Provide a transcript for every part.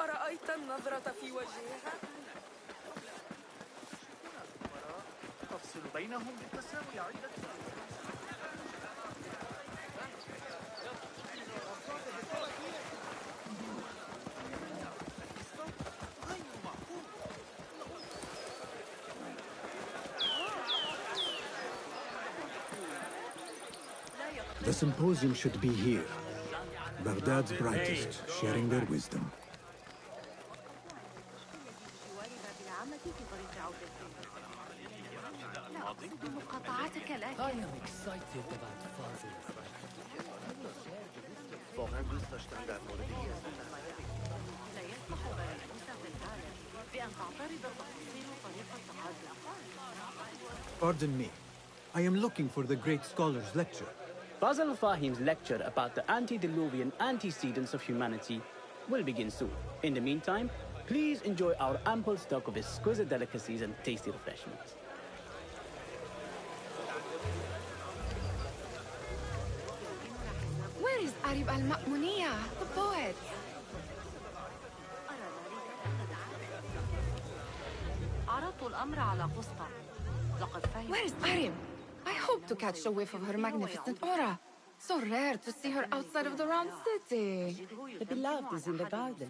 أرأيت النظرة في وجهها؟ تفصل بينهم بالتساوي عدة. The symposium should be here. Baghdad's brightest, sharing their wisdom. I am excited about Fazil. Pardon me. I am looking for the great scholar's lecture. Basil Fahim's lecture about the antediluvian antecedents of humanity will begin soon. In the meantime, please enjoy our ample stock of exquisite delicacies and tasty refreshments. Where is Arib al-Ma'muniya, the poet? Where is Arib? I hope to catch a whiff of her magnificent aura. So rare to see her outside of the round city. The beloved is in the garden,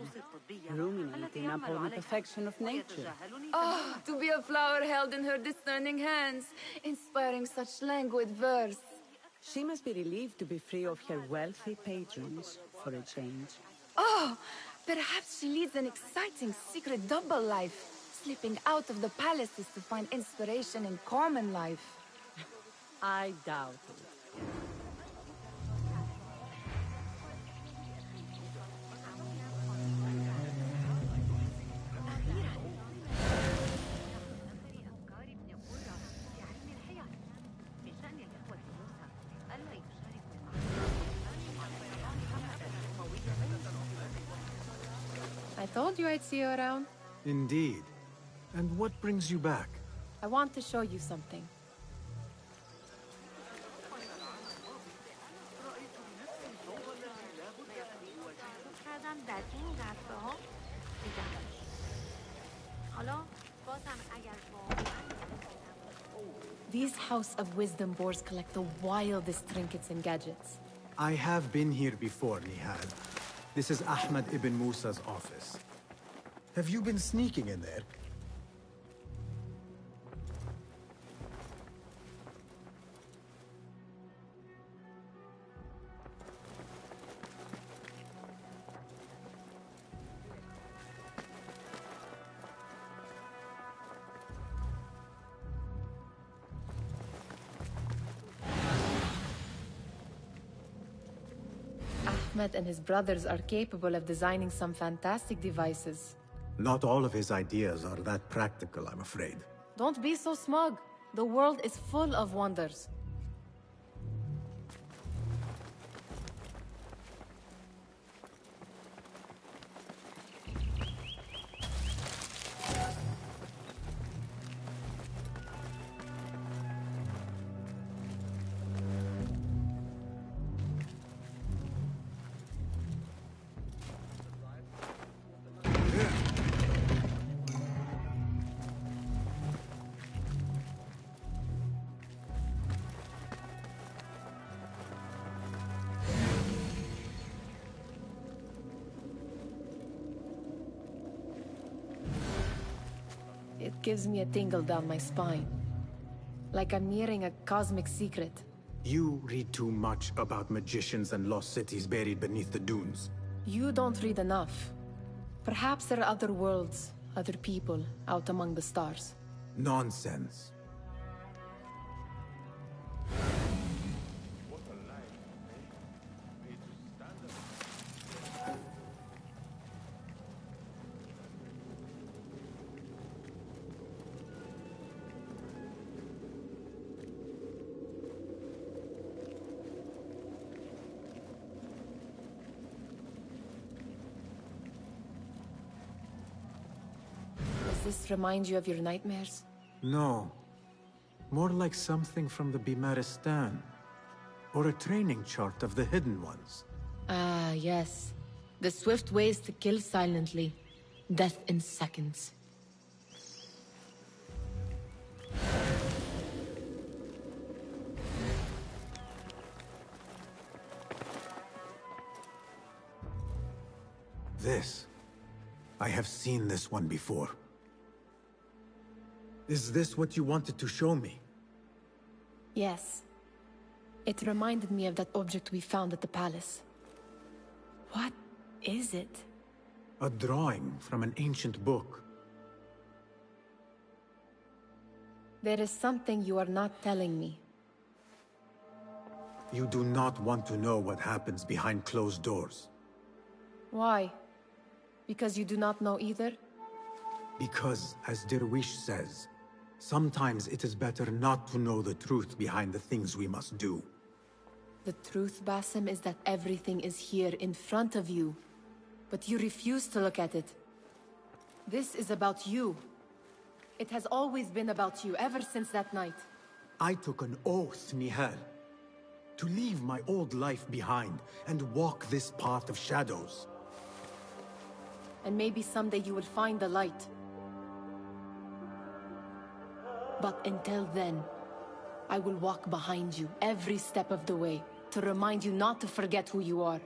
ruminating upon the perfection of nature. Oh, to be a flower held in her discerning hands, inspiring such languid verse. She must be relieved to be free of her wealthy patrons for a change. Oh, perhaps she leads an exciting secret double life, slipping out of the palaces to find inspiration in common life. I doubt it. I told you I'd see you around. Indeed. And what brings you back? I want to show you something. These House of Wisdom boars collect the wildest trinkets and gadgets. I have been here before, Nihal. This is Ahmad ibn Musa's office. Have you been sneaking in there? Ahmed and his brothers are capable of designing some fantastic devices. Not all of his ideas are that practical, I'm afraid. Don't be so smug. The world is full of wonders. It gives me a tingle down my spine. Like I'm nearing a cosmic secret. You read too much about magicians and lost cities buried beneath the dunes. You don't read enough. Perhaps there are other worlds, other people, out among the stars. Nonsense. this remind you of your nightmares? No. More like something from the Bimaristan. Or a training chart of the Hidden Ones. Ah, yes. The swift ways to kill silently. Death in seconds. This. I have seen this one before. Is this what you wanted to show me? Yes. It reminded me of that object we found at the palace. What is it? A drawing from an ancient book. There is something you are not telling me. You do not want to know what happens behind closed doors. Why? Because you do not know either? Because, as Derwish says, sometimes it is better not to know the truth behind the things we must do. The truth, Basim, is that everything is here in front of you. But you refuse to look at it. This is about you. It has always been about you, ever since that night. I took an oath, Nihal, to leave my old life behind and walk this path of shadows. And maybe someday you will find the light. But until then, I will walk behind you every step of the way to remind you not to forget who you are.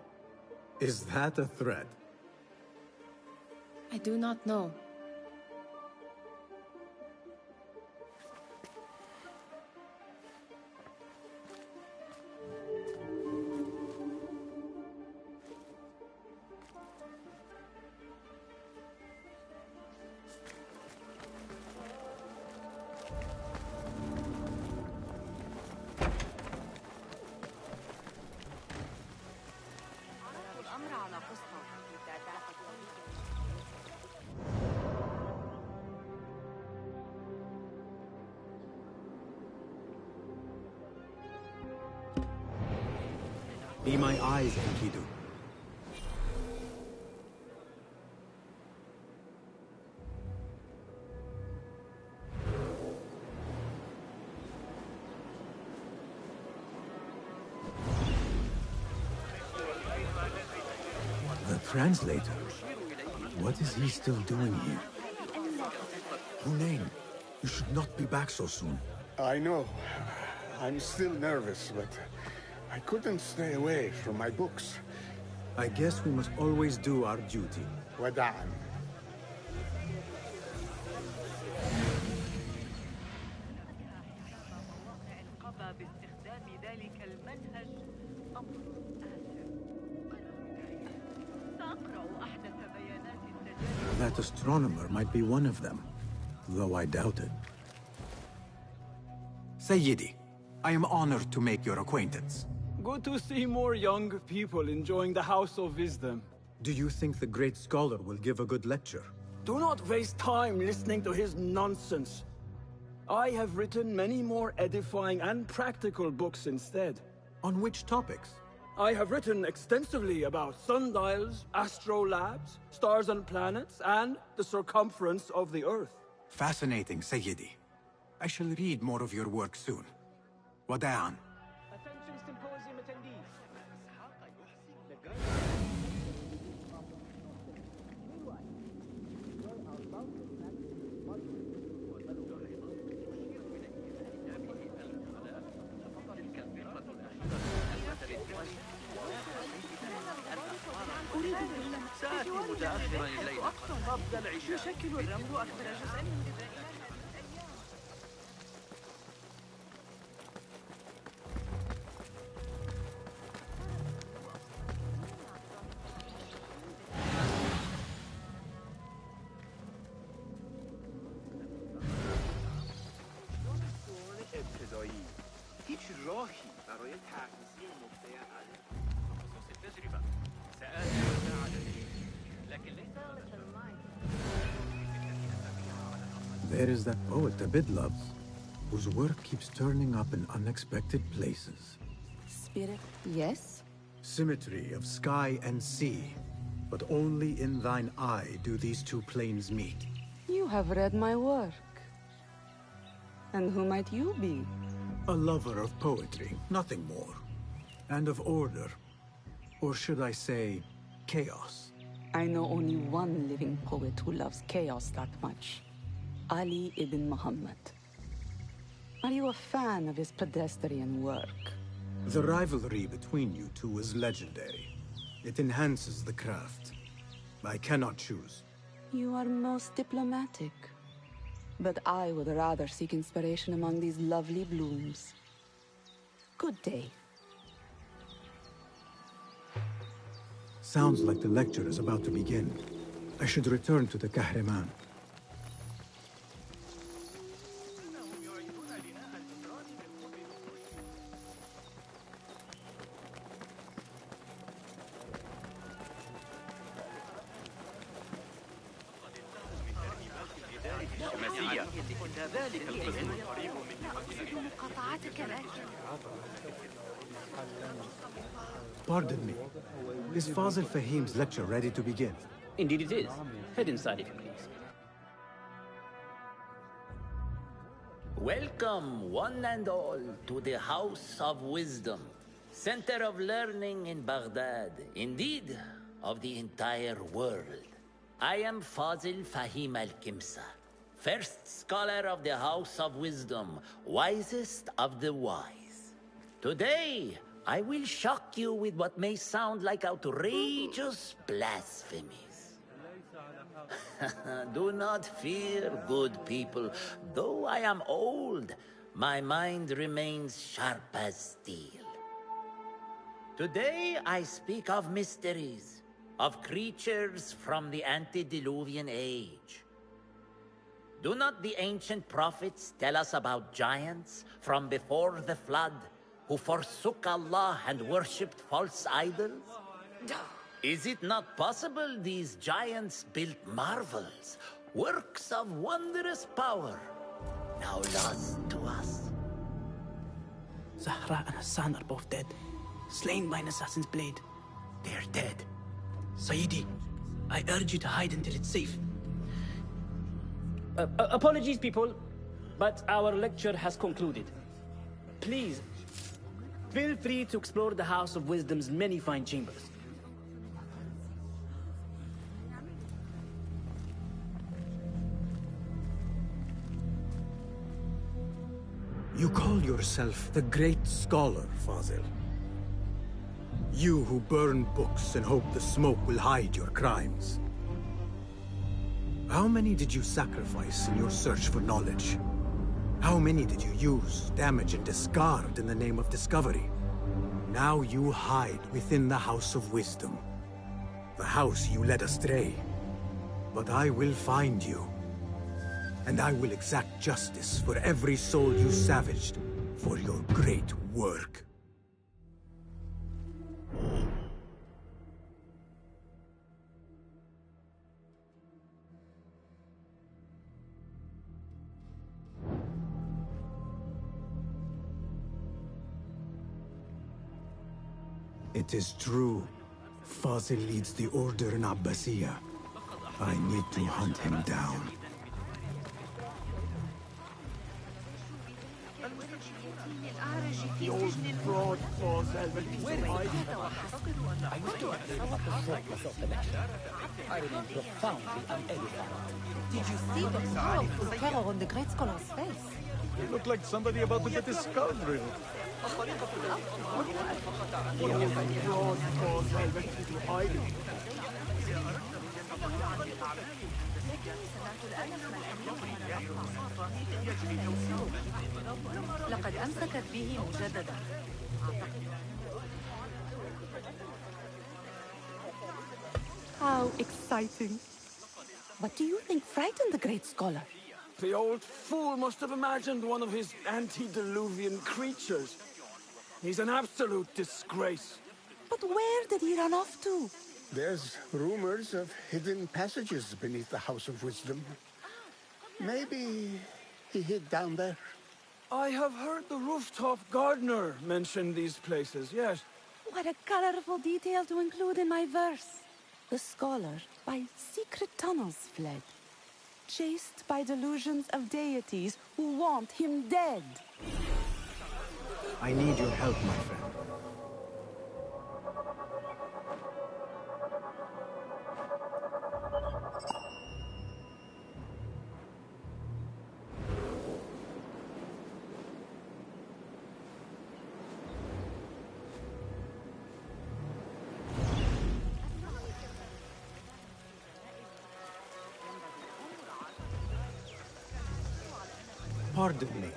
Is that a threat? I do not know. Be my eyes, Enkidu. The translator? What is he still doing here? Hunain, you should not be back so soon. I know. I'm still nervous, but I couldn't stay away from my books. I guess we must always do our duty. وداعا. That astronomer might be one of them, though I doubt it. Sayyidi, I am honored to make your acquaintance. Good to see more young people enjoying the House of Wisdom. Do you think the great scholar will give a good lecture? Do not waste time listening to his nonsense. I have written many more edifying and practical books instead. On which topics? I have written extensively about sundials, astrolabes, stars and planets, and the circumference of the Earth. Fascinating, Sayyidi. I shall read more of your work soon. Wada'an. Attention symposium attendees. سآتي متأخرا الليلة قبل العشاء. يشكل الرمل أكبر جزء من بداية. هیچ راهی برای تغذیه نقطه عدد بخصوص التجربة سآتي مساعدتك لكن ليس There is that poet Abid loves, whose work keeps turning up in unexpected places. Spirit, yes? Symmetry of sky and sea, but only in thine eye do these two planes meet. You have read my work. And who might you be? A lover of poetry, nothing more. And of order. Or should I say, chaos. I know only one living poet who loves chaos that much. Ali ibn Muhammad. Are you a fan of his pedestrian work? The rivalry between you two is legendary. It enhances the craft. I cannot choose. You are most diplomatic. But I would rather seek inspiration among these lovely blooms. Good day. Sounds like the lecture is about to begin. I should return to the Kahraman. Pardon me. Is Fazil Fahim's lecture ready to begin? Indeed it is. Head inside if you please. Welcome, one and all, to the House of Wisdom, center of learning in Baghdad, indeed, of the entire world. I am Fazil Fahim al-Kimsa, first scholar of the House of Wisdom, wisest of the wise. Today, I will shock you with what may sound like outrageous blasphemies. Do not fear, good people. Though I am old, my mind remains sharp as steel. Today I speak of mysteries, of creatures from the antediluvian age. Do not the ancient prophets tell us about giants from before the flood who forsook Allah and worshipped false idols? Is it not possible these giants built marvels, works of wondrous power, now lost to us? Zahra and Hassan are both dead, slain by an assassin's blade. They're dead. Sayyidi, I urge you to hide until it's safe. Apologies, people, but our lecture has concluded. Please, feel free to explore the House of Wisdom's many fine chambers. You call yourself the great scholar, Fazil. You who burn books and hope the smoke will hide your crimes. How many did you sacrifice in your search for knowledge? How many did you use, damage, and discard in the name of discovery? Now you hide within the House of Wisdom. The house you led astray. But I will find you. And I will exact justice for every soul you savaged for your great work. It is true. Fazil leads the order in Abbasiyah. I need to hunt him down. The old fraud Fazil. I remain profoundly unedified. Did you see the powerful terror on the great scholar's face? You look like somebody about to get discovered. The old fraud Fazil. لقد أمسكت به مجددا. How exciting. What do you think frightened the great scholar? The old fool must have imagined one of his antediluvian creatures. He's an absolute disgrace. But where did he run off to? There's rumors of hidden passages beneath the House of Wisdom. Maybe he hid down there. I have heard the rooftop gardener mention these places, yes. What a colorful detail to include in my verse. The scholar by secret tunnels fled. chased by delusions of deities who want him dead. I need your help, my friend. Pardon me,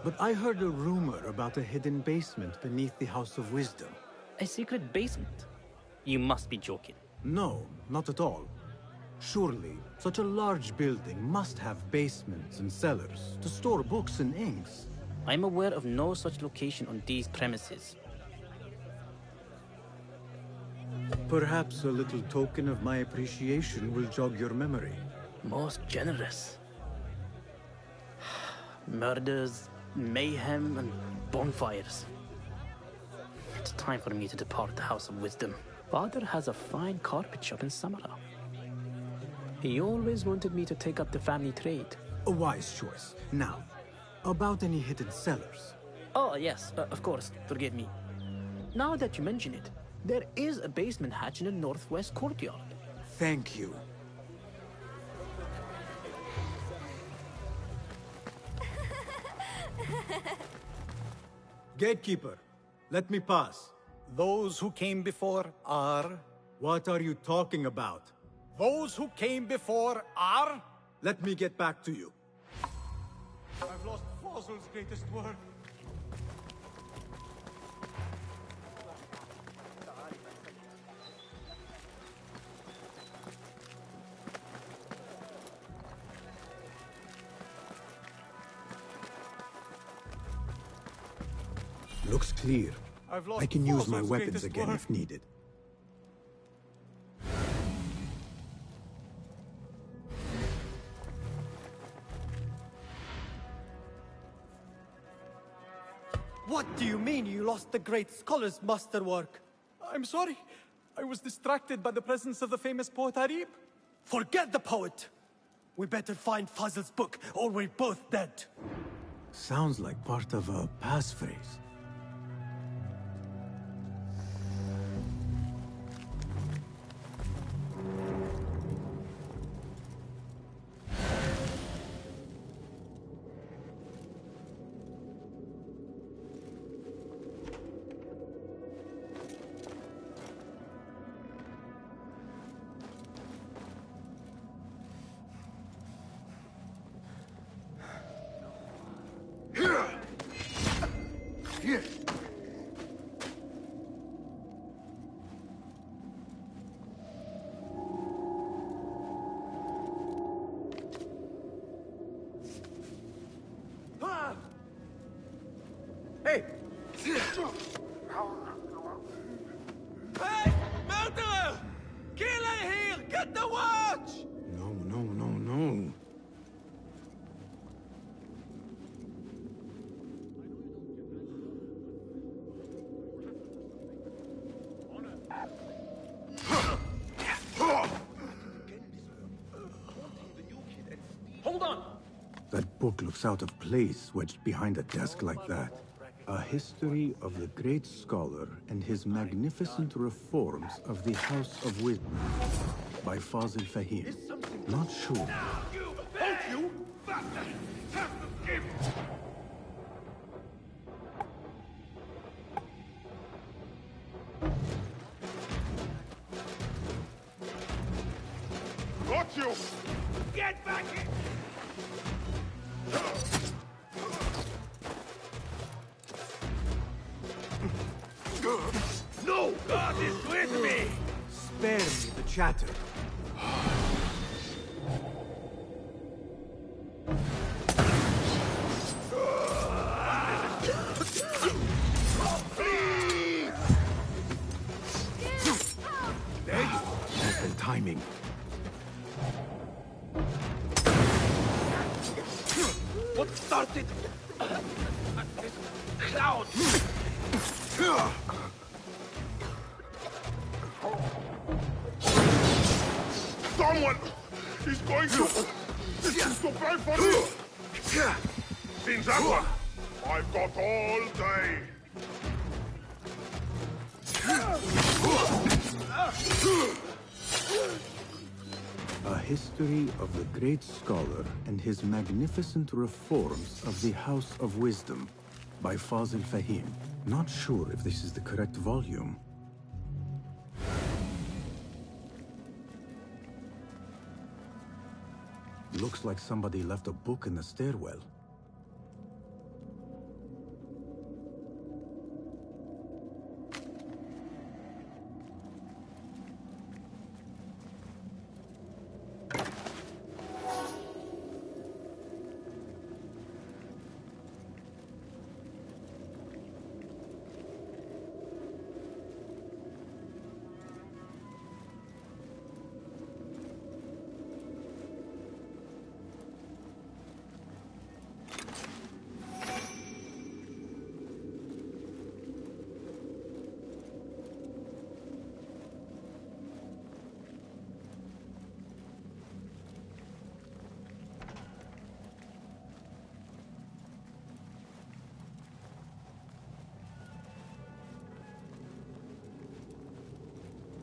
but I heard a rumor about a hidden basement beneath the House of Wisdom. A secret basement? You must be joking. No, not at all. Surely, such a large building must have basements and cellars to store books and inks. I'm aware of no such location on these premises. Perhaps a little token of my appreciation will jog your memory. Most generous. Murders, mayhem, and bonfires. It's time for me to depart the House of Wisdom. Father has a fine carpet shop in Samara. He always wanted me to take up the family trade. A wise choice. Now, about any hidden cellars? Oh, yes, of course. Forgive me. Now that you mention it, there is a basement hatch in the northwest courtyard. Thank you. Gatekeeper, let me pass. Those who came before are... What are you talking about? Those who came before are... Let me get back to you. I've lost Fossil's greatest work. Looks clear. I can use my weapons again if needed. What do you mean you lost the great scholar's masterwork? I'm sorry. I was distracted by the presence of the famous poet Arib. Forget the poet! We better find Fazl's book, or we're both dead. Sounds like part of a passphrase. Hey! Hey! Murderer! Killer here! Get the watch! No, no, no, no. Hold on! That book looks out of place wedged behind a desk like that. A history of the great scholar and his magnificent reforms of the House of Wisdom by Fazil Fahim. Not sure. You! Got you! Get back here! No! God is with me! Spare me the chatter. Perfect timing. What started this cloud? Someone is going to This is to pray for me! In that one, I've got all day! A history of the great scholar and his magnificent reforms of the House of Wisdom by Fazil Fahim. Not sure if this is the correct volume. Looks like somebody left a book in the stairwell.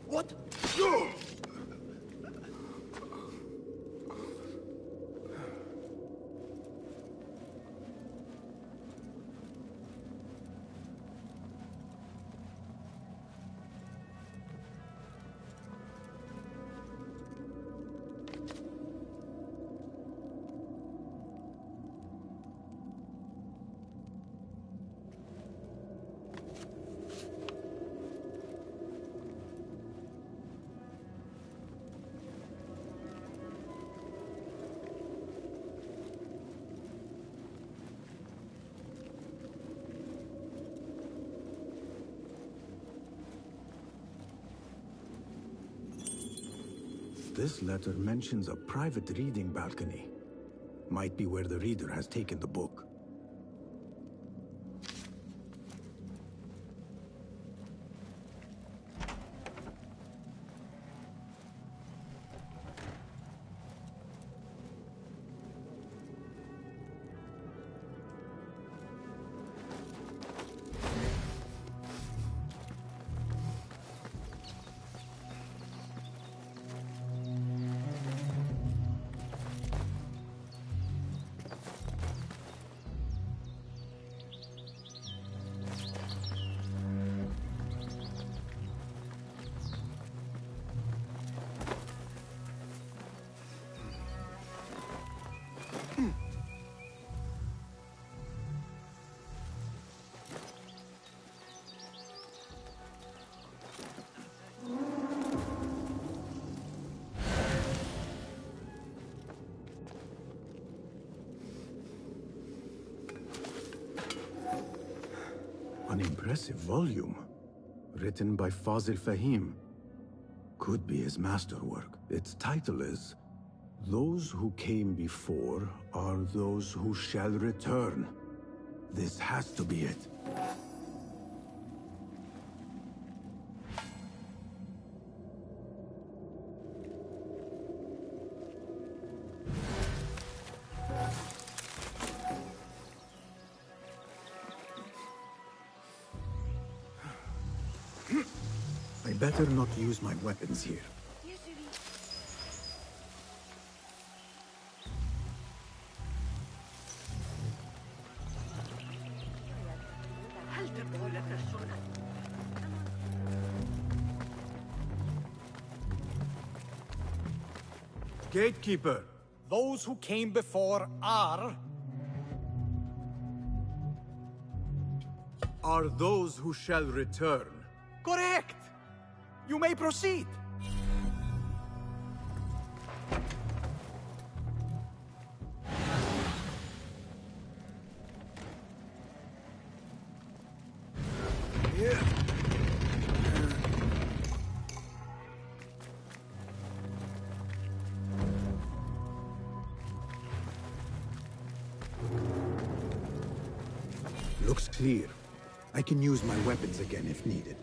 What? This letter mentions a private reading balcony. Might be where the reader has taken the book. An impressive volume, written by Fazil Fahim. Could be his masterwork. Its title is, "Those who came before are those who shall return." This has to be it. I better not use my weapons here. Gatekeeper, Those who came before are those who shall return. correct. You may proceed. Looks clear. I can use my weapons again if needed.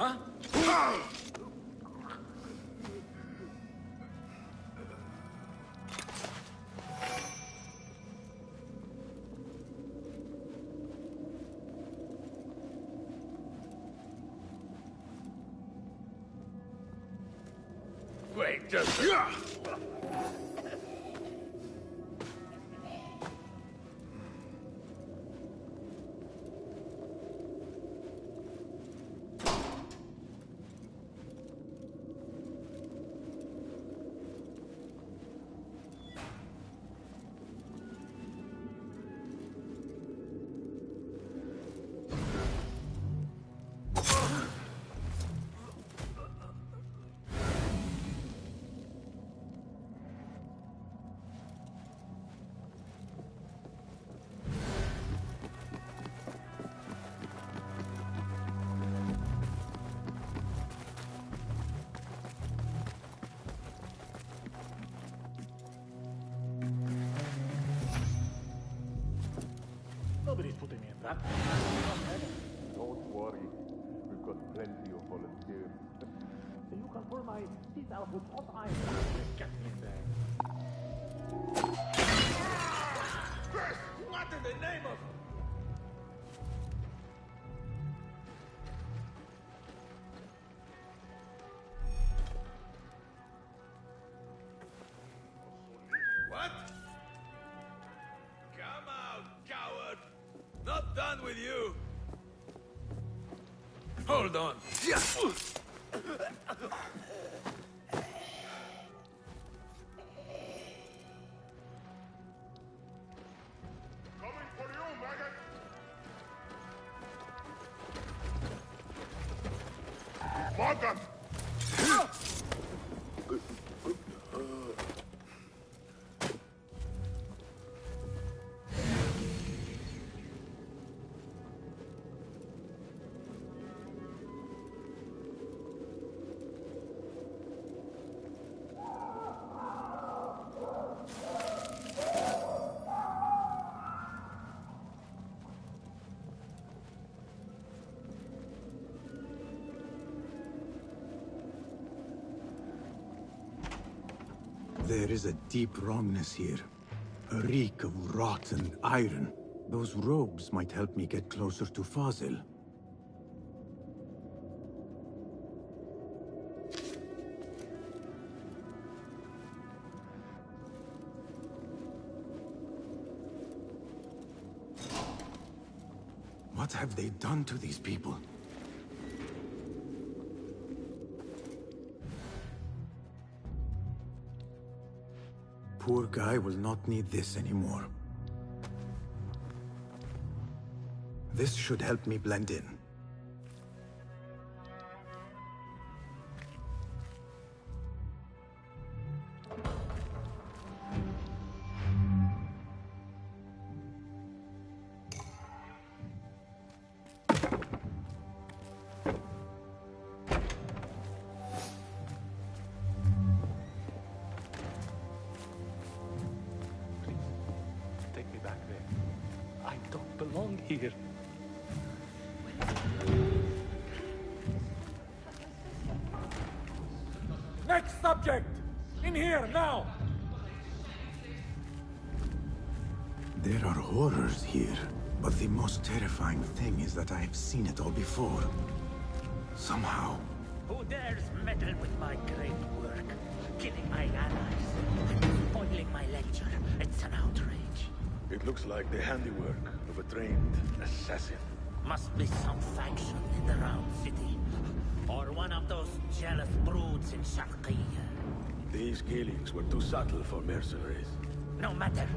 Huh? Wait, just... Nobody's putting me in that. Don't worry. We've got plenty of volunteers. So you can pull my teeth out with hot iron. Get me in there. Chris, what in the name of... What? Come out, coward! Not done with you! Hold on. Coming for you, maggot! Maggot! There is a deep wrongness here. A reek of rotten iron. Those robes might help me get closer to Fazil. What have they done to these people? Poor guy will not need this anymore. This should help me blend in. Take me back there. I don't belong here. Next subject! In here, now! There are horrors here, but the most terrifying thing is that I have seen it all before. Somehow. Who dares meddle with my great work? Killing my allies and spoiling my lecture. It's an outrage. It looks like the handiwork of a trained assassin. Must be some faction in the Round City. Or one of those jealous broods in Sharqiyya. These killings were too subtle for mercenaries. No matter.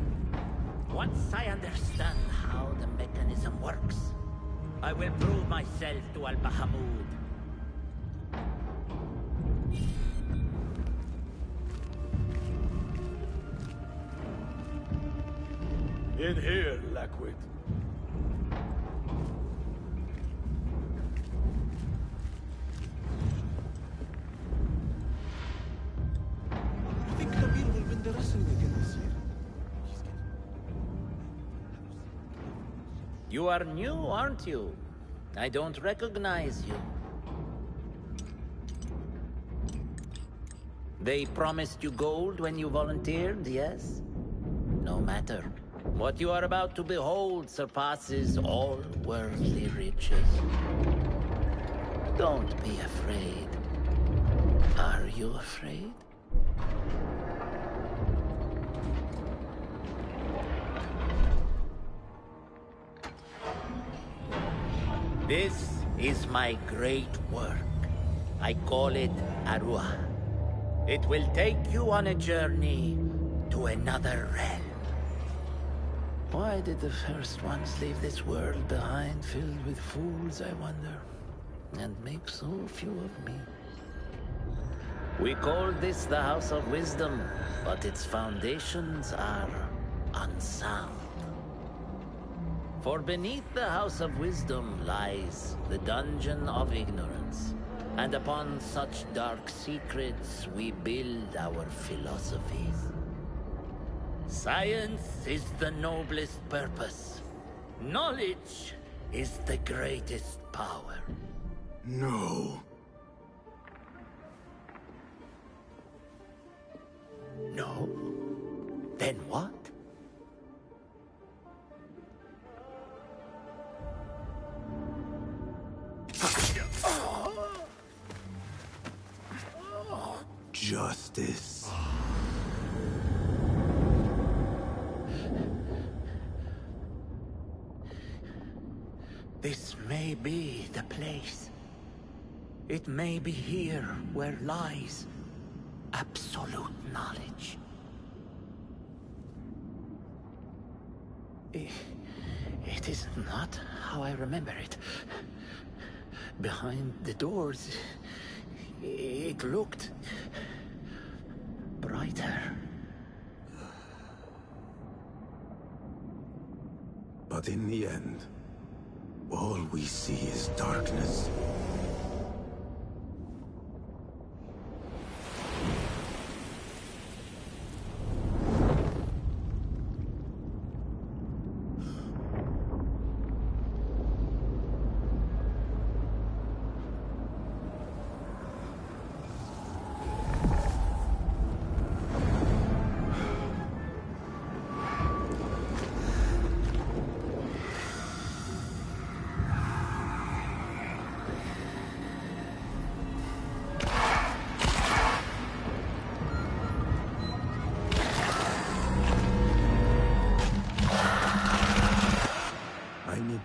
Once I understand how the mechanism works, I will prove myself to Al-Bahamud. In here, Lackwit. I think Kabir will win the wrestling again this year. You are new, aren't you? I don't recognize you. They promised you gold when you volunteered, yes? No matter. What you are about to behold surpasses all worldly riches. Don't be afraid. Are you afraid? This is my great work. I call it Arua. It will take you on a journey to another realm. Why did the first ones leave this world behind filled with fools, I wonder? And make so few of me. We call this the House of Wisdom, but its foundations are unsound. For beneath the House of Wisdom lies the Dungeon of Ignorance, and upon such dark secrets we build our philosophies. Science is the noblest purpose. Knowledge is the greatest power. No. No? Then what? Justice. This may be the place. It may be here where lies absolute knowledge. It is not how I remember it. Behind the doors, it looked brighter. But in the end, all we see is darkness.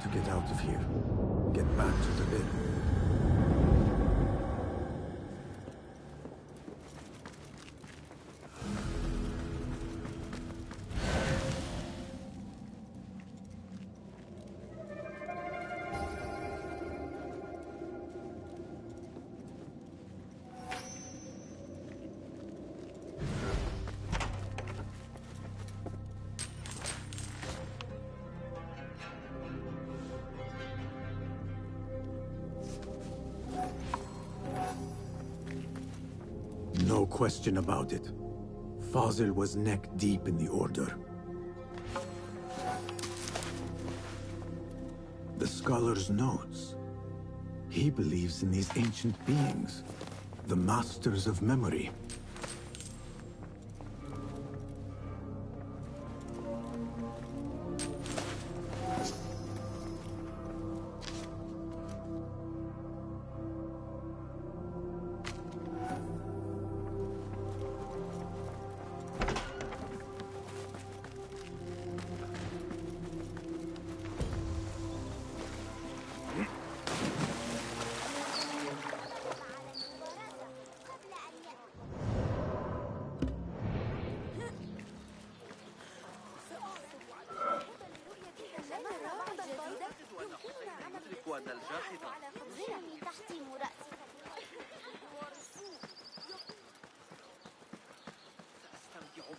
To get out of here. Get back to the bin. No question about it. Fazil was neck deep in the Order. The scholar's notes. He believes in these ancient beings, the masters of memory.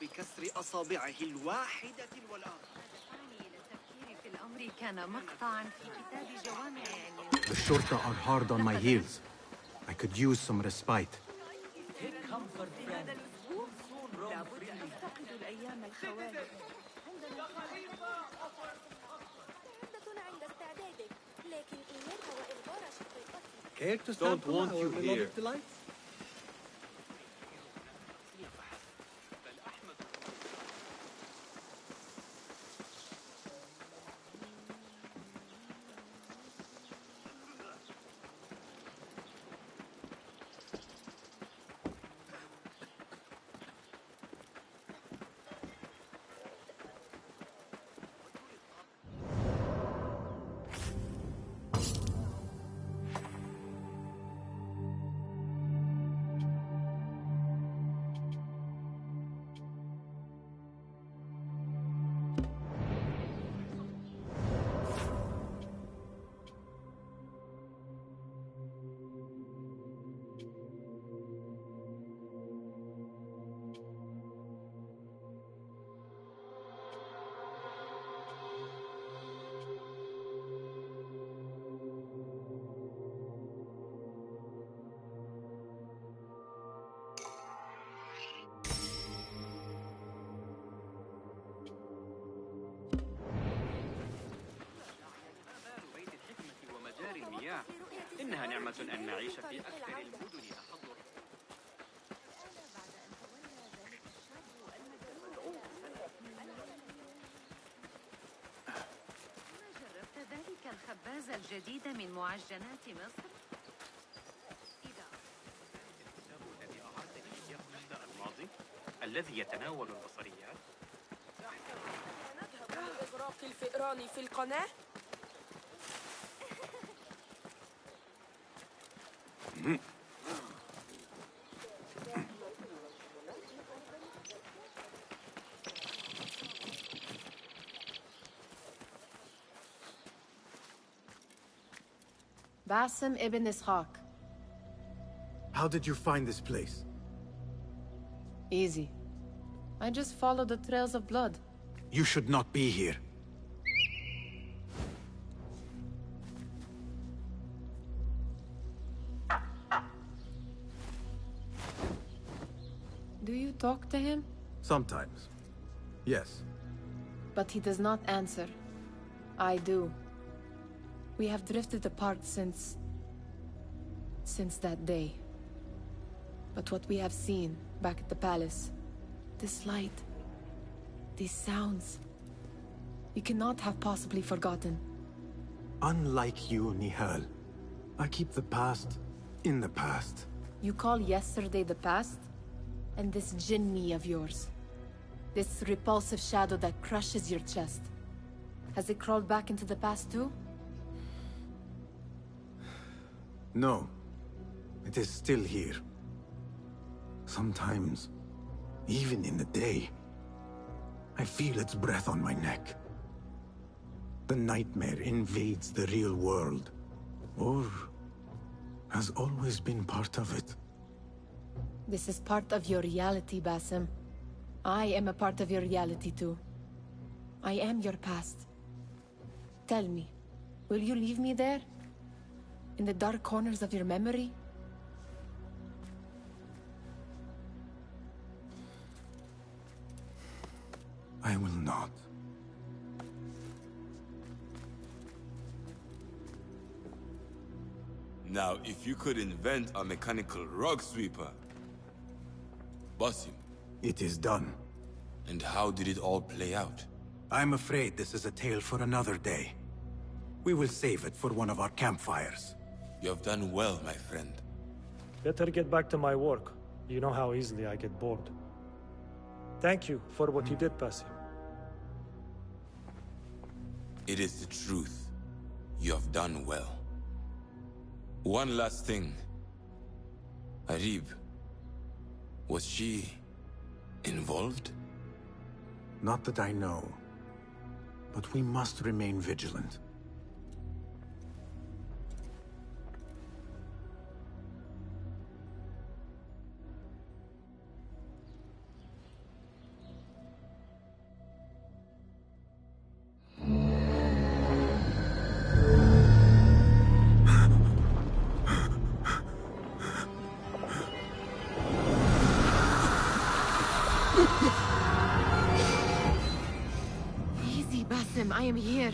بكسر أصابعه الواحدة والآخرة. التفكير في الأمر كان مقطعا في كتاب جوامع. The Shorta are hard on my heels. I could use some respite. Take comfort, friend. Soon roam freely. أفتقد الأيام الخوالي. Don't want you here. الحياة. إنها نعمة أن نعيش في أكثر المدن تحضرا. جربت ذلك الخباز الجديد من معجنات مصر؟ الذي أعرضني إياه الشتاء الماضي الذي يتناول البصريات. نذهب لإغراق الفئران في القناة؟ Basim ibn Ishaq. How did you find this place? Easy. I just followed the trails of blood. You should not be here. Do you talk to him? Sometimes. Yes. But he does not answer. I do. We have drifted apart since that day. But what we have seen back at the palace, this light, these sounds, we cannot have possibly forgotten. Unlike you, Nihal, I keep the past in the past. You call yesterday the past? And this jinni of yours, this repulsive shadow that crushes your chest, has it crawled back into the past too? No. It is still here. Sometimes, even in the day, I feel its breath on my neck. The nightmare invades the real world, or has always been part of it. This is part of your reality, Basim. I am a part of your reality too. I am your past. Tell me, will you leave me there? In the dark corners of your memory? I will not. Now, if you could invent a mechanical rug sweeper, Basim. It is done. And how did it all play out? I'm afraid this is a tale for another day. We will save it for one of our campfires. You have done well, my friend. Better get back to my work. You know how easily I get bored. Thank you for what you did, Basim. It is the truth. You have done well. One last thing. Arib, was she involved? Not that I know. But we must remain vigilant. Easy, Basim, I am here.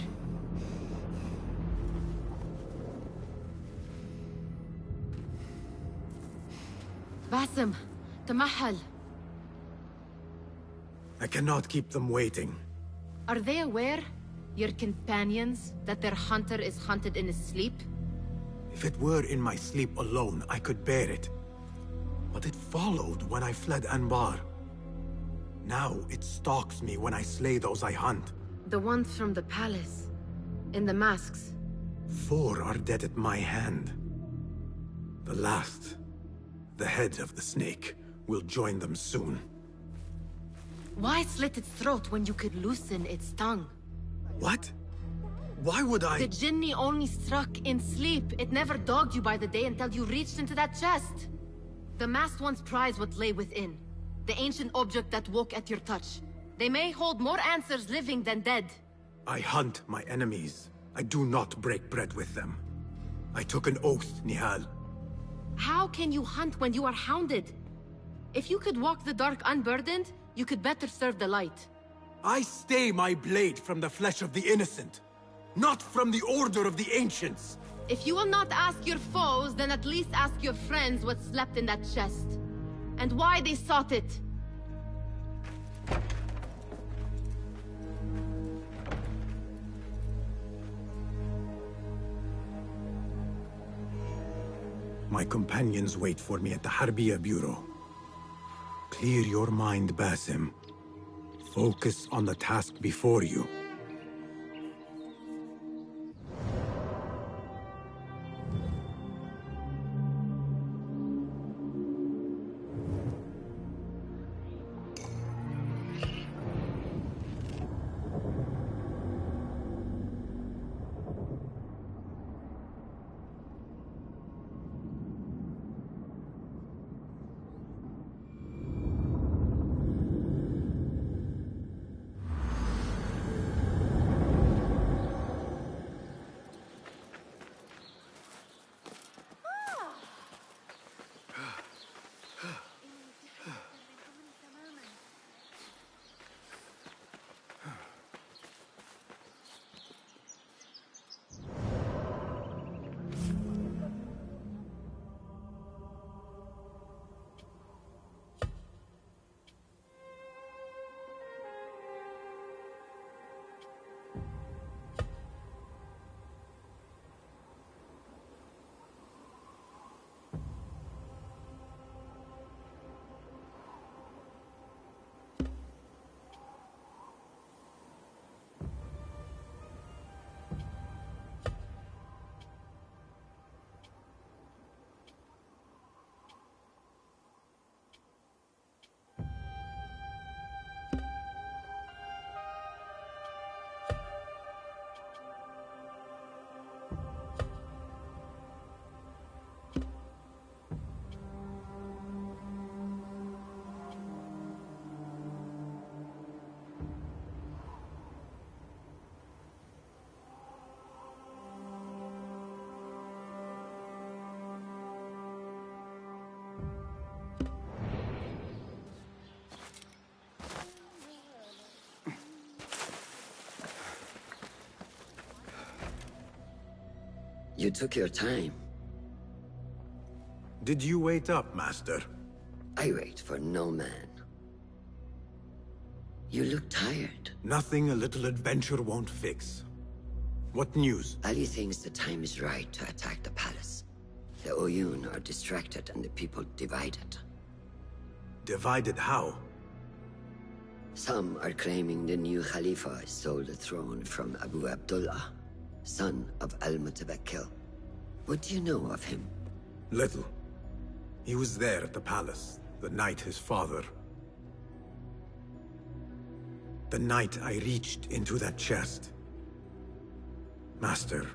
Basim, Tamahal. I cannot keep them waiting. Are they aware, your companions, that their hunter is hunted in his sleep? If it were in my sleep alone, I could bear it. But it followed when I fled Anbar. Now it stalks me when I slay those I hunt. The ones from the palace, in the masks. 4 are dead at my hand. The last, the head of the snake, will join them soon. Why slit its throat when you could loosen its tongue? What? Why would I? The Jinni only struck in sleep. It never dogged you by the day until you reached into that chest. The masked ones prize what lay within. The ancient object that woke at your touch. They may hold more answers living than dead. I hunt my enemies. I do not break bread with them. I took an oath, Nihal. How can you hunt when you are hounded? If you could walk the dark unburdened, you could better serve the light. I stay my blade from the flesh of the innocent, not from the order of the ancients. If you will not ask your foes, then at least ask your friends what slept in that chest. And why they sought it. My companions wait for me at the Harbiya Bureau. Clear your mind, Basim. Focus on the task before you. You took your time. Did you wait up, Master? I wait for no man. You look tired. Nothing a little adventure won't fix. What news? Ali thinks the time is right to attack the palace. The Oyun are distracted and the people divided. Divided how? Some are claiming the new Khalifa stole the throne from Abu Abdullah, son of Al-Mutawakkil. What do you know of him? Little. He was there at the palace, the night his father... The night I reached into that chest. Master,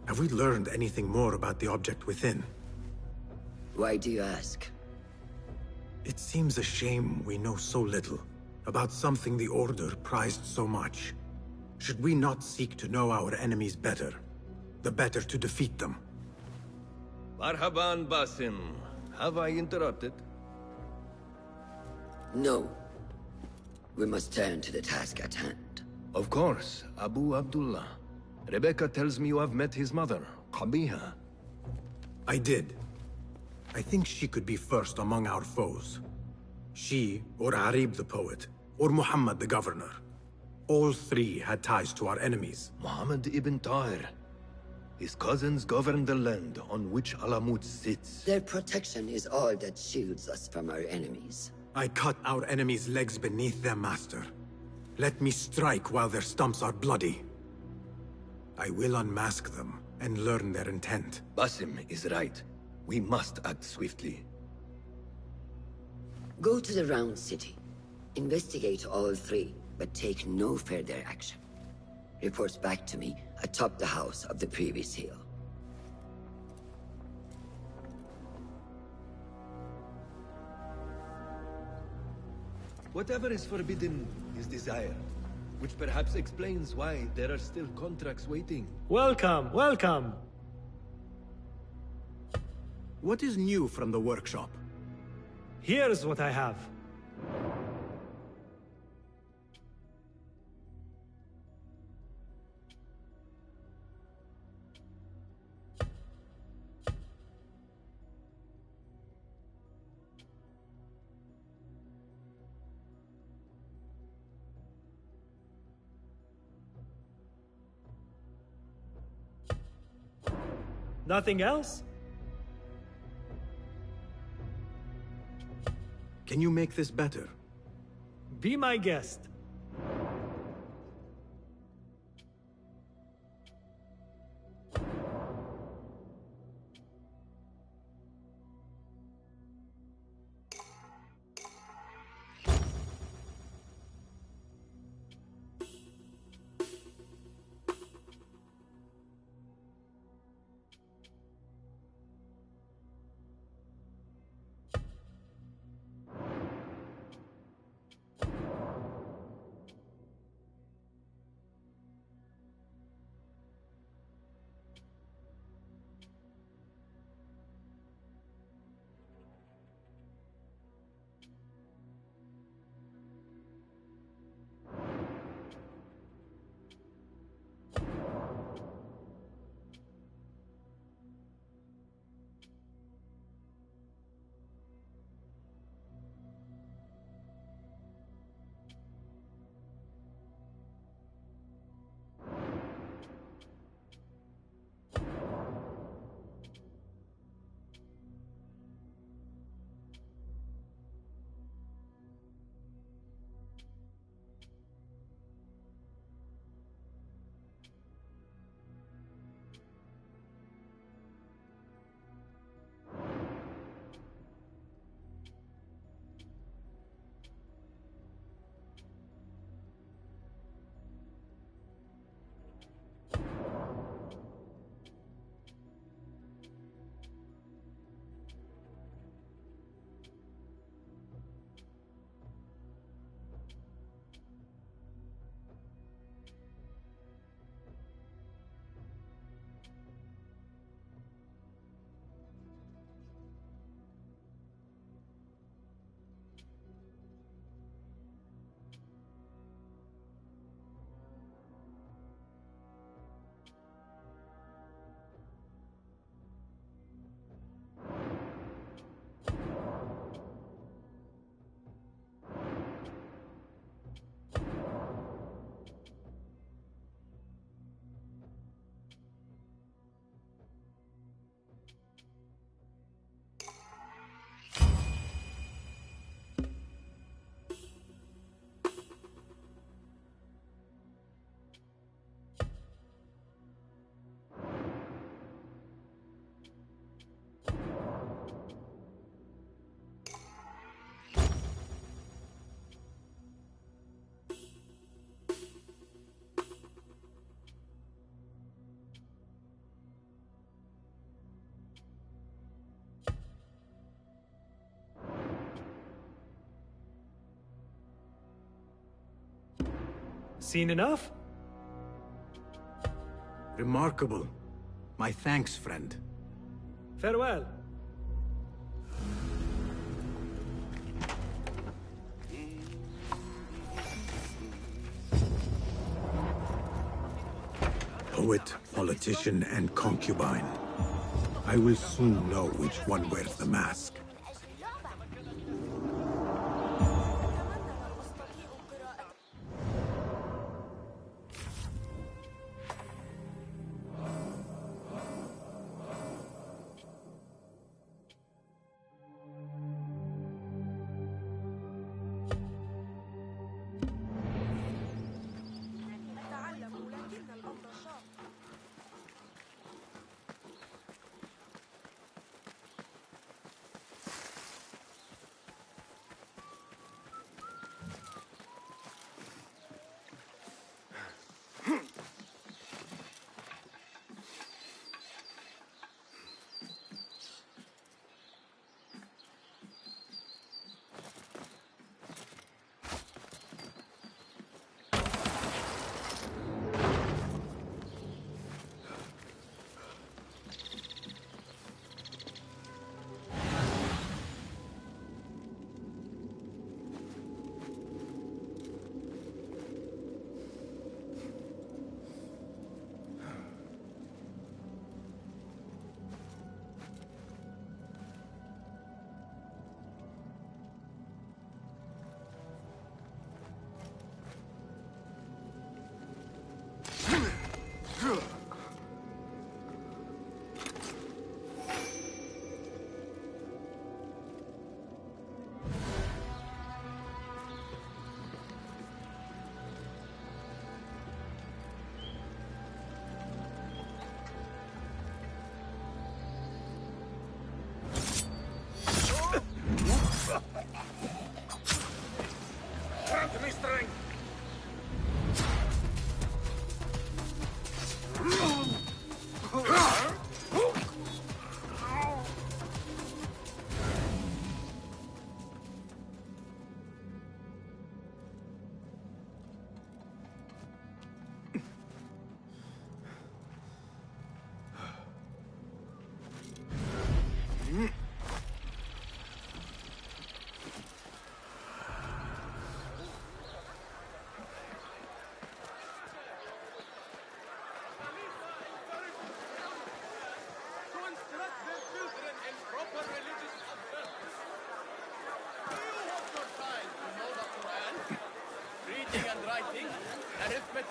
have we learned anything more about the object within? Why do you ask? It seems a shame we know so little about something the Order prized so much. Should we not seek to know our enemies better, the better to defeat them? Marhaban, Basim. Have I interrupted? No. We must turn to the task at hand. Of course, Abu Abdullah. Rebecca tells me you have met his mother, Qabiha. I did. I think she could be first among our foes. She, or Arib the poet, or Muhammad the governor. All three had ties to our enemies. Muhammad ibn Tahir. His cousins govern the land on which Alamut sits. Their protection is all that shields us from our enemies. I cut our enemies' legs beneath them, Master. Let me strike while their stumps are bloody. I will unmask them and learn their intent. Basim is right. We must act swiftly. Go to the Round City. Investigate all three, but take no further action. Reports back to me atop the house of the previous hill. Whatever is forbidden is desired, which perhaps explains why there are still contracts waiting. Welcome, welcome! What is new from the workshop? Here's what I have. Nothing else? Can you make this better? Be my guest. Seen enough? Remarkable. My thanks, friend. Farewell. Poet, politician, and concubine. I will soon know which one wears the mask.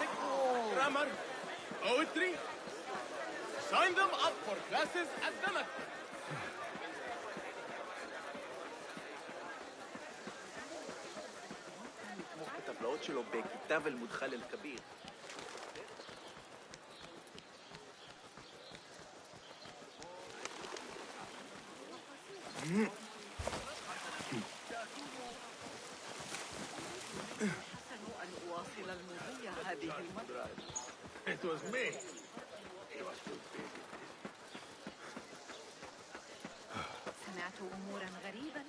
dramatic, grammar, poetry. Sign them up for classes at the maktab. التابلوات شلو بكتاب المدخل الكبير. It was me. He was too busy. سمعت أمورا غريبة.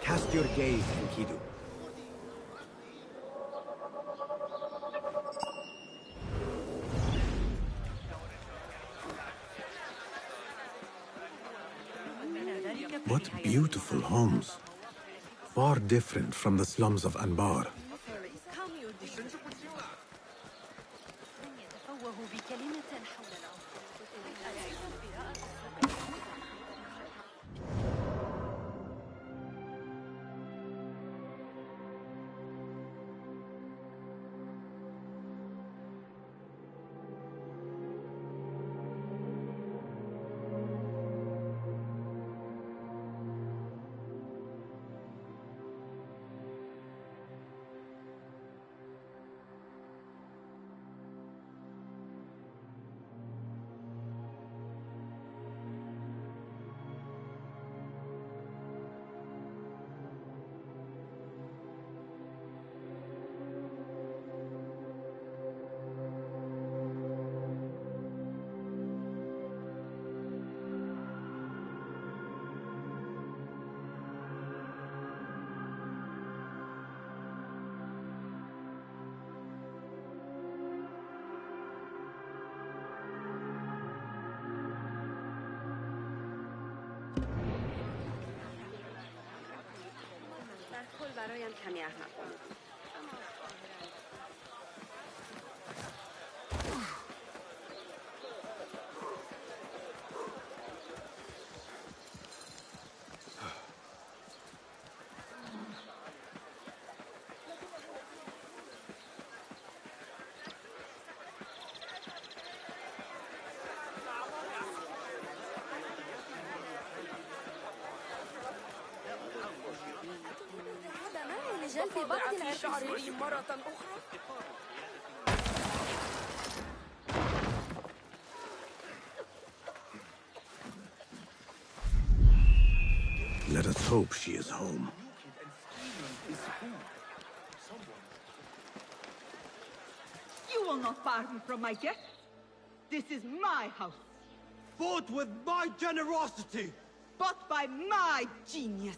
Cast your gaze, Enkidu. What beautiful homes. Far different from the slums of Anbar. برایم کمی احمقانه بود. في بعض الشعر مرة أخرى. Let us hope she is home. You will not bar me from my guest. This is my house. Bought with my generosity. Bought by my genius.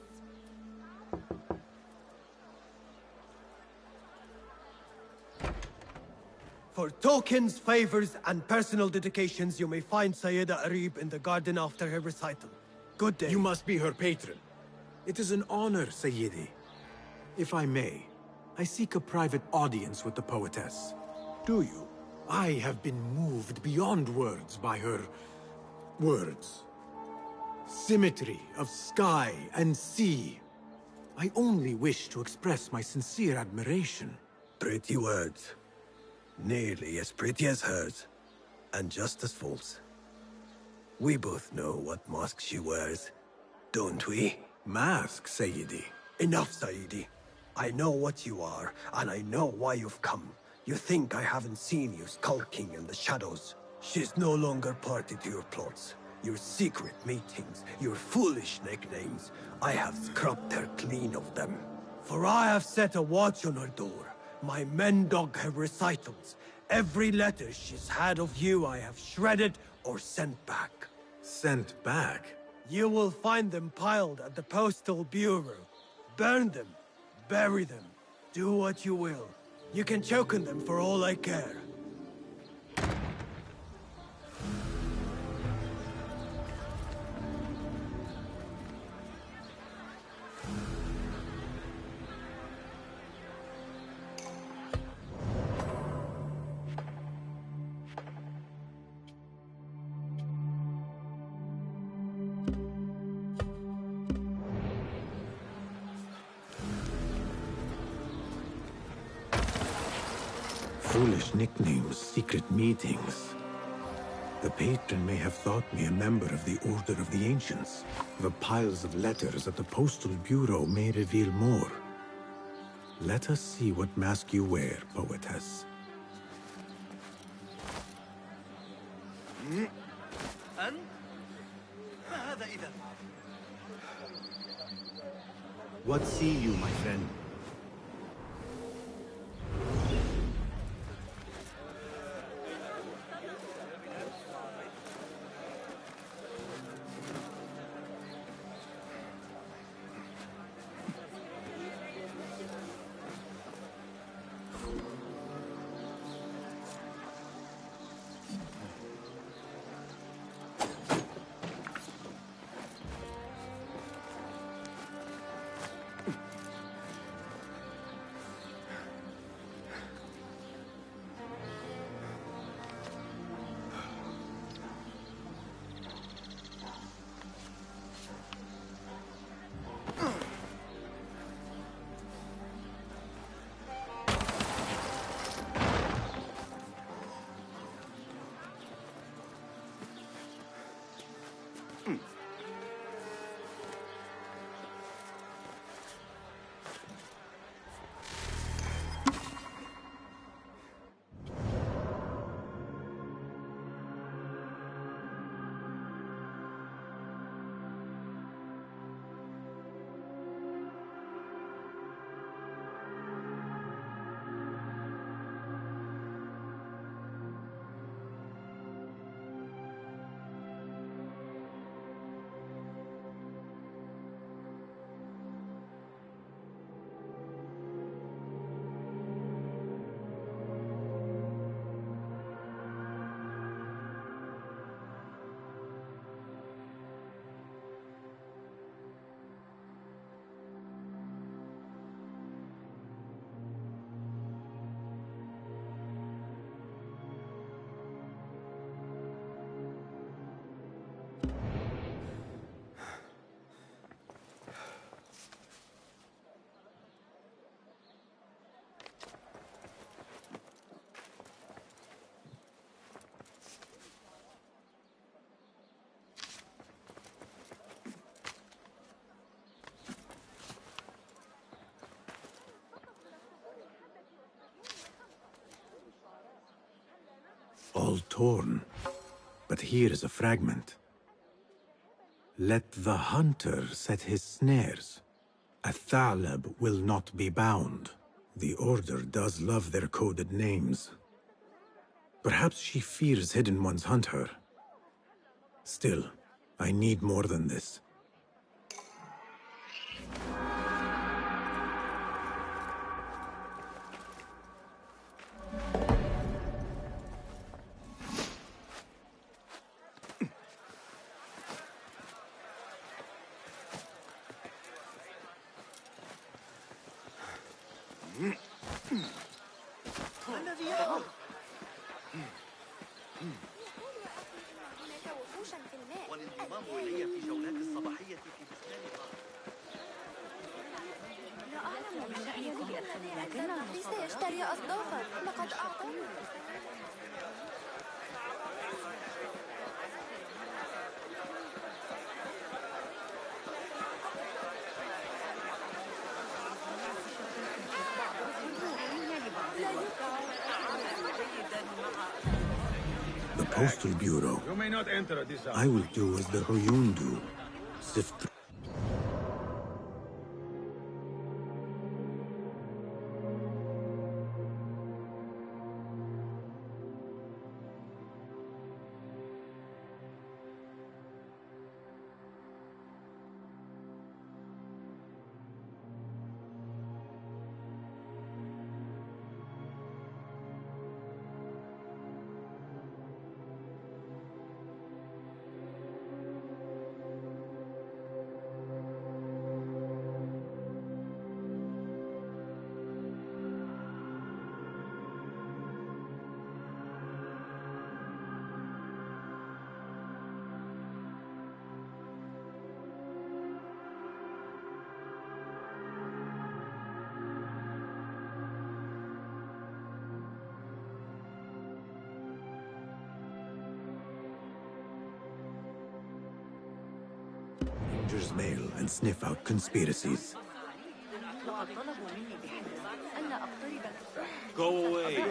For tokens, favors, and personal dedications, you may find Sayyida Arib in the garden after her recital. Good day. You must be her patron. It is an honor, Sayyidi. If I may, I seek a private audience with the poetess. Do you? I have been moved beyond words by her words. Symmetry of sky and sea. I only wish to express my sincere admiration. Pretty words. Nearly as pretty as hers, and just as false. We both know what mask she wears, don't we? Mask, Sayyidi. Enough, Sayyidi. I know what you are, and I know why you've come. You think I haven't seen you skulking in the shadows. She's no longer party to your plots, your secret meetings, your foolish nicknames. I have scrubbed her clean of them. For I have set a watch on her door. My men dog her recitals. Every letter she's had of you I have shredded or sent back. Sent back? You will find them piled at the Postal Bureau. Burn them. Bury them. Do what you will. You can choke on them for all I care. Foolish nicknames, secret meetings. The patron may have thought me a member of the Order of the Ancients. The piles of letters at the Postal Bureau may reveal more. Let us see what mask you wear, poetess. What see you, my friend? All torn. But here is a fragment. Let the hunter set his snares. A Thalab will not be bound. The Order does love their coded names. Perhaps she fears Hidden Ones hunt her. Still, I need more than this. والانضمام إلي في جولات الصباحية في بستان لا أعلم بشأنكم لكن سيشتري أصدافا لقد أعطاني The Postal Bureau. You may not enter at this hour. I will do as the Huyun do. Sift through. stranger's mail and sniff out conspiracies. Go away.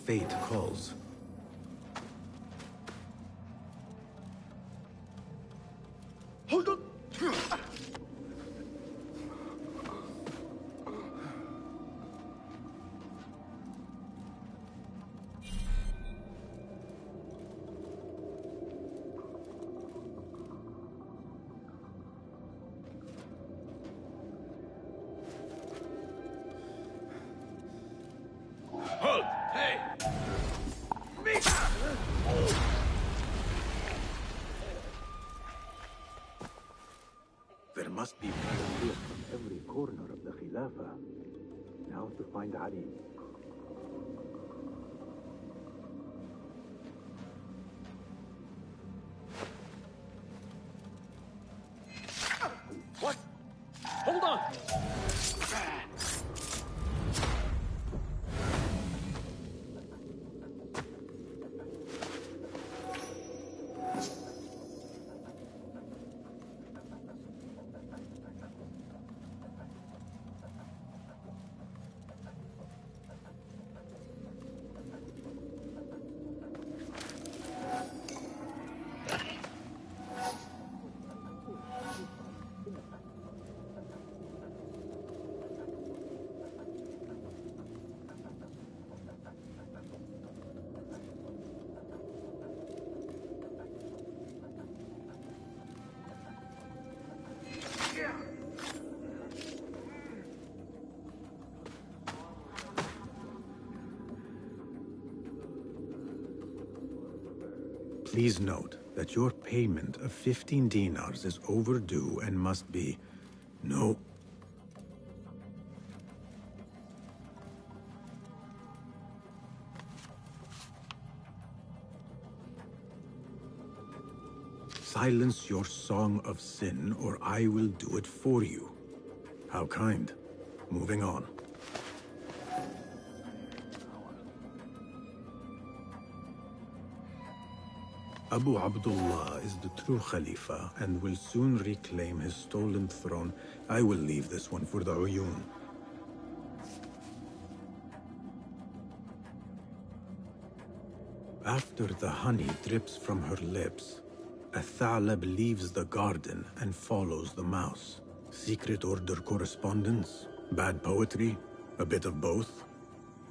Fate calls. Hold on! Hold! Hey! There must be volunteers from every corner of the Khilafah. Now to find Ali. What? Hold on! Please note that your payment of 15 dinars is overdue and must be... No. Silence your song of sin, or I will do it for you. How kind. Moving on. Abu Abdullah is the true Khalifa and will soon reclaim his stolen throne. I will leave this one for the Uyun. After the honey drips from her lips, a Thalab leaves the garden and follows the mouse. Secret order correspondence? Bad poetry? A bit of both?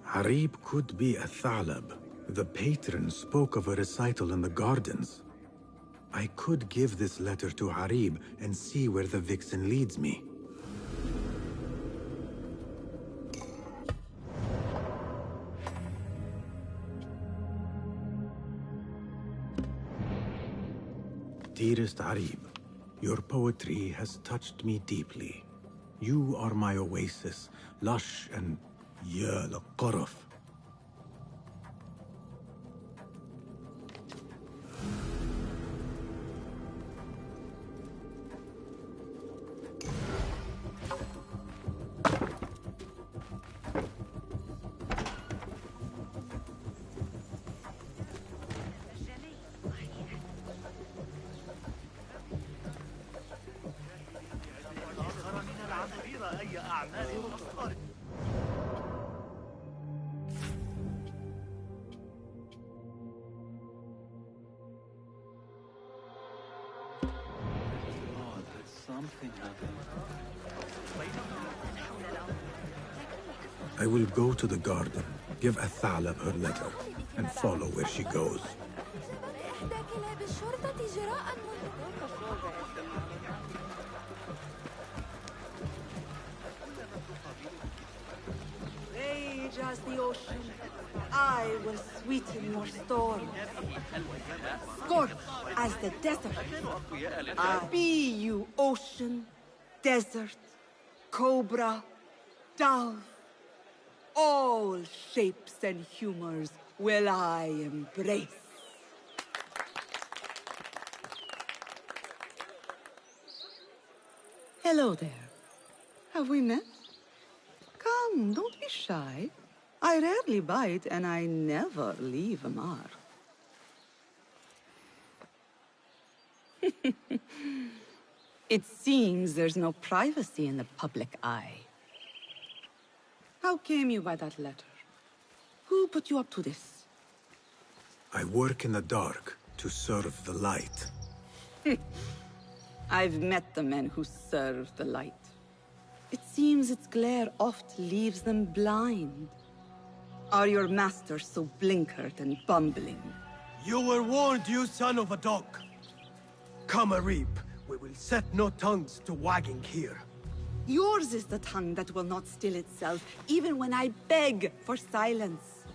Harib could be a Thalab. The patron spoke of a recital in the gardens. I could give this letter to Harib and see where the vixen leads me. Dearest Harib, your poetry has touched me deeply. You are my oasis, lush and ya al-qaraf. I will go to the garden Give Athalab her letter and follow where she goes. Rage as the ocean, I will sweeten your storm. Scorch as the desert, be you ocean, desert, cobra, dove. All shapes and humors will I embrace. Hello there. Have we met? Come, don't be shy. I rarely bite and I never leave a mark. It seems there's no privacy in the public eye. How came you by that letter? Who put you up to this? I work in the dark to serve the light. I've met the men who serve the light. It seems its glare oft leaves them blind. Are your masters so blinkered and bumbling? You were warned, you son of a dog. Come a reap. We will set no tongues to wagging here. Yours is the tongue that will not still itself, even when I beg for silence.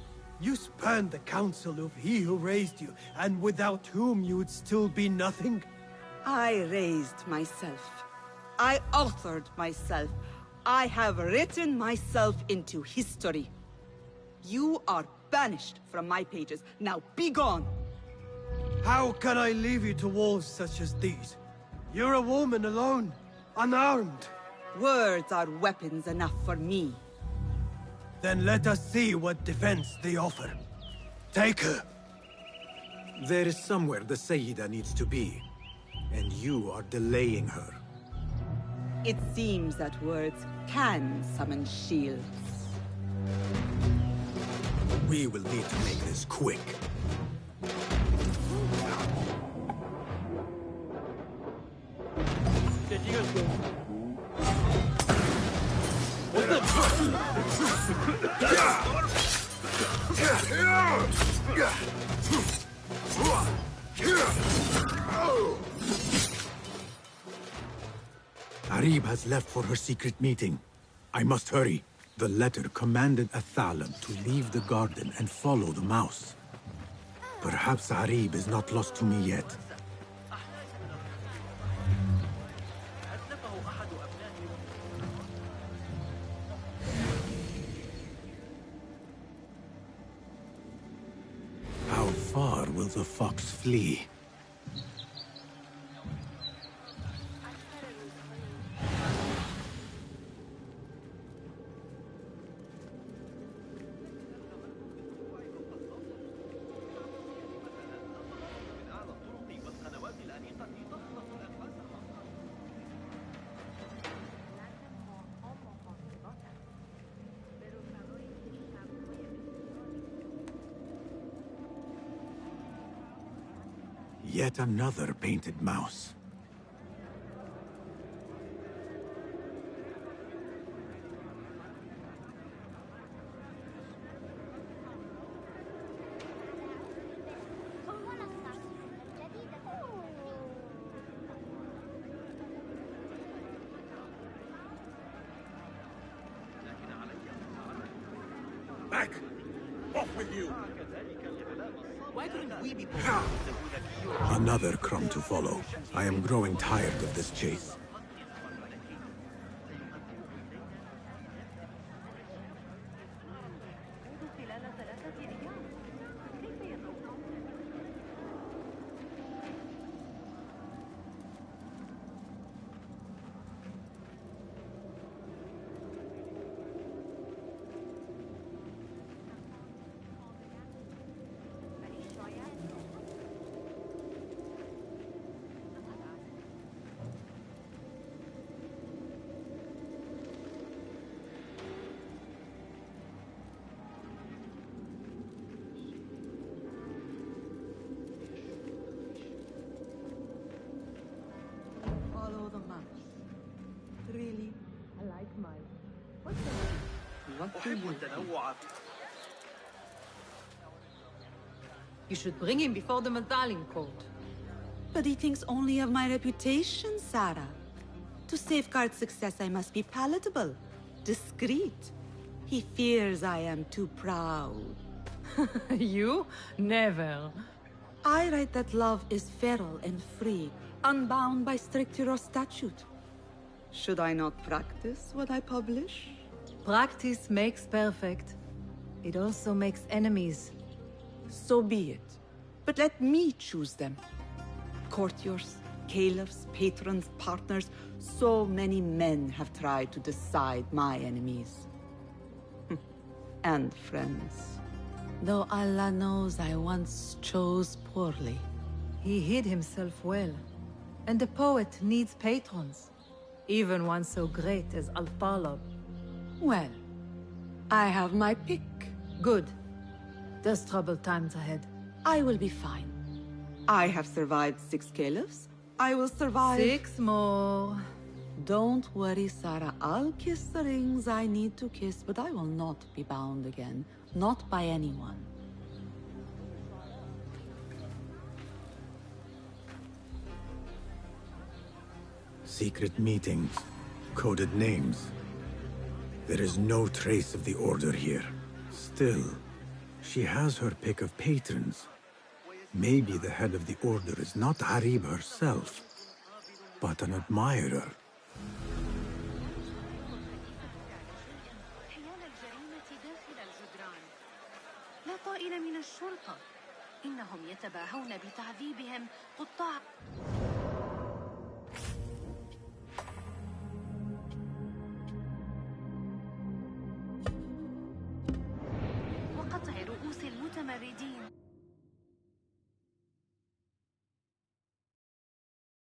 You spurned the counsel of he who raised you, and without whom you would still be nothing. I raised myself. I authored myself. I have written myself into history. You are banished from my pages. Now be gone! How can I leave you to wolves such as these? You're a woman alone, unarmed. Words are weapons enough for me. Then let us see what defense they offer. Take her. There is somewhere the Sayyida needs to be, and you are delaying her. It seems that words can summon shields. We will need to make this quick. Arib has left for her secret meeting. I must hurry. The letter commanded Athalab to leave the garden and follow the mouse. Perhaps Arib is not lost to me yet. How far will the fox flee? Yet another painted mouse. Back! Off with you! Why couldn't we be Another crumb to follow. I am growing tired of this chase. Really? I like mine. What do you think? You should bring him before the Medallion Court. But he thinks only of my reputation, Sarah. To safeguard success, I must be palatable, discreet. He fears I am too proud. You? Never. I write that love is feral and free, unbound by stricture or statute. Should I not practice what I publish? Practice makes perfect. It also makes enemies. So be it. But let me choose them. Courtiers, caliphs, patrons, partners. So many men have tried to decide my enemies. And friends. Though Allah knows I once chose poorly. He hid himself well. And the poet needs patrons. Even one so great as Al-Talab. Well, I have my pick. Good. There's troubled times ahead. I will be fine. I have survived 6 caliphs. I will survive 6 more. Don't worry, Sarah. I'll kiss the rings I need to kiss, but I will not be bound again. Not by anyone. Secret meetings, coded names. There is no trace of the Order here. Still, she has her pick of patrons. Maybe the head of the Order is not Harib herself, but an admirer. لا طائل من الشرطة. إنهم يتباهون بتعذيبهم قطاع. وقطع رؤوس المتمردين.